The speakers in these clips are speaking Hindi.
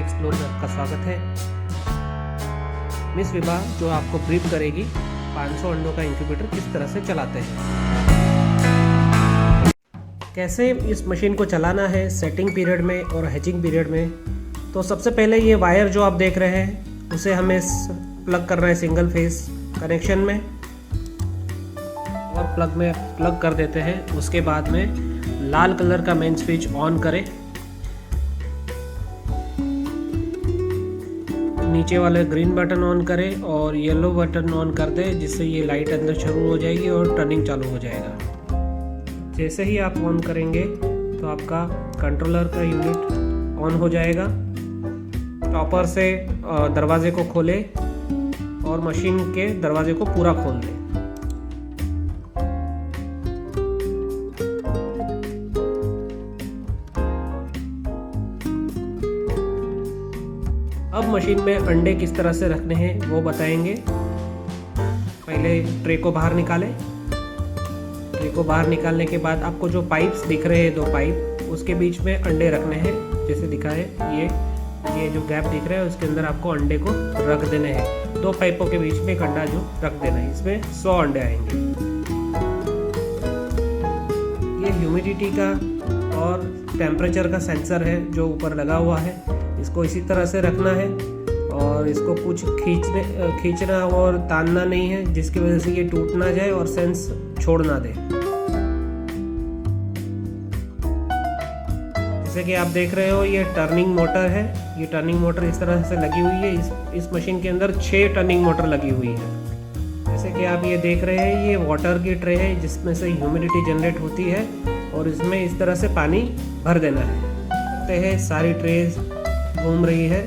एक्सप्लोर में आपका स्वागत है। मिस विभा जो आपको ब्रीफ करेगी 500 अंडों का इंक्यूबेटर किस तरह से चलाते हैं, कैसे इस मशीन को चलाना है सेटिंग पीरियड में और हैचिंग पीरियड में। तो सबसे पहले ये वायर जो आप देख रहे हैं उसे हमें प्लग करना है सिंगल फेस कनेक्शन में, और प्लग में प्लग कर देते हैं। उसके बाद में लाल कलर का मेन स्विच ऑन करें, नीचे वाले ग्रीन बटन ऑन करें और येलो बटन ऑन कर दें, जिससे ये लाइट अंदर शुरू हो जाएगी और टर्निंग चालू हो जाएगा। जैसे ही आप ऑन करेंगे तो आपका कंट्रोलर का यूनिट ऑन हो जाएगा। टॉपर से दरवाजे को खोलें और मशीन के दरवाजे को पूरा खोल दें। अब मशीन में अंडे किस तरह से रखने हैं वो बताएंगे। पहले ट्रे को बाहर निकालें। ट्रे को बाहर निकालने के बाद आपको जो पाइप्स दिख रहे हैं, 2 पाइप, उसके बीच में अंडे रखने हैं। जैसे दिखा है ये जो गैप दिख रहा है उसके अंदर आपको अंडे को रख देने हैं। 2 पाइपों के बीच में एक अंडा जो रख देना है, इसमें 100 अंडे आएंगे। ये ह्यूमिडिटी का और टेम्परेचर का सेंसर है जो ऊपर लगा हुआ है। इसको इसी तरह से रखना है और इसको कुछ खींचना और तानना नहीं है, जिसकी वजह से ये टूट ना जाए और सेंस छोड़ ना दे। जैसे कि आप देख रहे हो ये टर्निंग मोटर है। ये टर्निंग मोटर इस तरह से लगी हुई है। इस मशीन के अंदर 6 टर्निंग मोटर लगी हुई है। जैसे कि आप ये देख रहे हैं ये वाटर की ट्रे है जिसमें से ह्यूमिडिटी जनरेट होती है और इसमें इस तरह से पानी भर देना है। देखते हैं सारी ट्रेज घूम रही है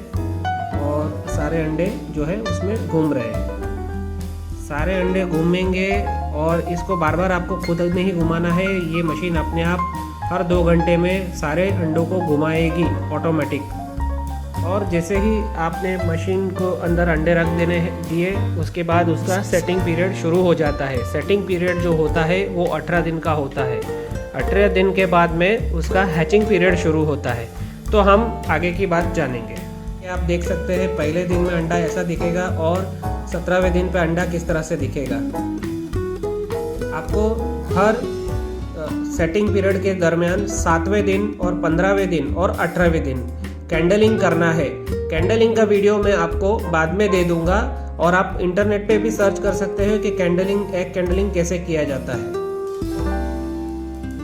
और सारे अंडे जो है उसमें घूम रहे हैं। सारे अंडे घूमेंगे और इसको बार बार आपको खुद नहीं घुमाना है। ये मशीन अपने आप हर 2 घंटे में सारे अंडों को घुमाएगी ऑटोमेटिक। और जैसे ही आपने मशीन को अंदर अंडे रख दिए उसके बाद उसका सेटिंग पीरियड शुरू हो जाता है। सेटिंग पीरियड जो होता है वो 18 दिन का होता है। 18 दिन के बाद में उसका हैचिंग पीरियड शुरू होता है। तो हम आगे की बात जानेंगे। ये आप देख सकते हैं पहले दिन में अंडा ऐसा दिखेगा और 17वें दिन पे अंडा किस तरह से दिखेगा। आपको हर सेटिंग पीरियड के दरमियान 7वें दिन और 15वें दिन और 18वें दिन कैंडलिंग करना है। कैंडलिंग का वीडियो मैं आपको बाद में दे दूंगा और आप इंटरनेट पे भी सर्च कर सकते हैं कि एग कैंडलिंग कैसे किया जाता है।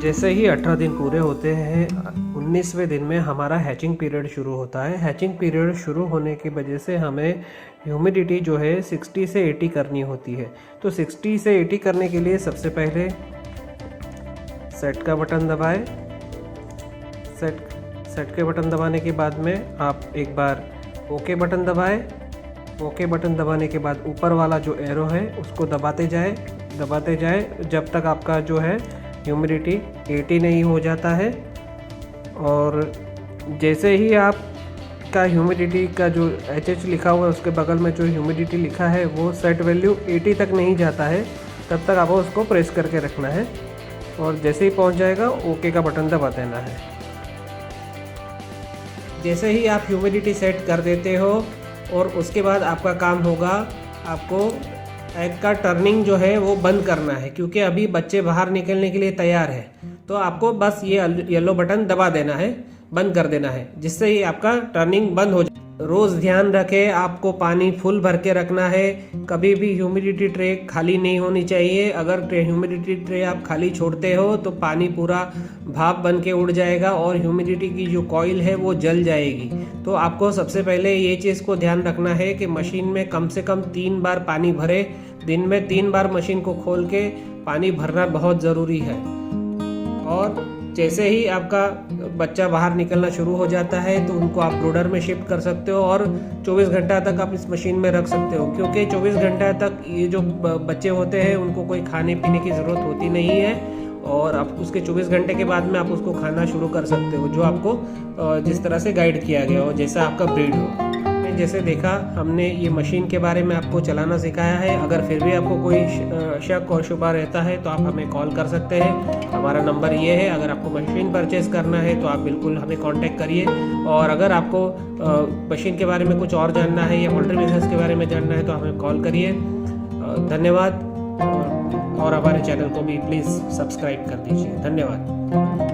जैसे ही 18 दिन पूरे होते हैं 19वें दिन में हमारा हैचिंग पीरियड शुरू होता है। हैचिंग पीरियड शुरू होने की वजह से हमें ह्यूमिडिटी जो है 60 से 80 करनी होती है। तो 60 से 80 करने के लिए सबसे पहले सेट का बटन दबाएं। सेट के बटन दबाने के बाद में आप एक बार ओके बटन दबाएं। ओके बटन दबाने के बाद ऊपर वाला जो एरो है उसको दबाते जाए जब तक आपका जो है ह्यूमिडिटी 80 नहीं हो जाता है। और जैसे ही आपका ह्यूमिडिटी का जो HH लिखा हुआ है उसके बगल में जो ह्यूमिडिटी लिखा है वो सेट वैल्यू 80 तक नहीं जाता है, तब तक आपको उसको प्रेस करके रखना है और जैसे ही पहुंच जाएगा ओके का बटन दबा देना है। जैसे ही आप ह्यूमिडिटी सेट कर देते हो और उसके बाद आपका काम होगा आपको एग का टर्निंग जो है वो बंद करना है, क्योंकि अभी बच्चे बाहर निकलने के लिए तैयार है। तो आपको बस ये येलो बटन दबा देना है, बंद कर देना है, जिससे ही आपका टर्निंग बंद हो जाए। रोज़ ध्यान रखें आपको पानी फुल भर के रखना है। कभी भी ह्यूमिडिटी ट्रे खाली नहीं होनी चाहिए। अगर ह्यूमिडिटी ट्रे आप खाली छोड़ते हो तो पानी पूरा भाप बन के उड़ जाएगा और ह्यूमिडिटी की जो कॉइल है वो जल जाएगी। तो आपको सबसे पहले ये चीज़ को ध्यान रखना है कि मशीन में कम से कम 3 बार पानी भरे। दिन में 3 बार मशीन को खोल के पानी भरना बहुत ज़रूरी है। और जैसे ही आपका बच्चा बाहर निकलना शुरू हो जाता है तो उनको आप ब्रूडर में शिफ्ट कर सकते हो और 24 घंटा तक आप इस मशीन में रख सकते हो, क्योंकि 24 घंटा तक ये जो बच्चे होते हैं उनको कोई खाने पीने की ज़रूरत होती नहीं है और आप उसके 24 घंटे के बाद में आप उसको खाना शुरू कर सकते हो, जो आपको जिस तरह से गाइड किया गया हो, जैसा आपका ब्रीड हो। जैसे देखा हमने ये मशीन के बारे में आपको चलाना सिखाया है। अगर फिर भी आपको कोई शक और शुबा रहता है तो आप हमें कॉल कर सकते हैं। हमारा नंबर ये है। अगर आपको मशीन परचेज़ करना है तो आप बिल्कुल हमें कांटेक्ट करिए। और अगर आपको मशीन के बारे में कुछ और जानना है या पोल्ट्री बिजनेस के बारे में जानना है तो हमें कॉल करिए। धन्यवाद। और हमारे चैनल को भी प्लीज़ सब्सक्राइब कर दीजिए। धन्यवाद।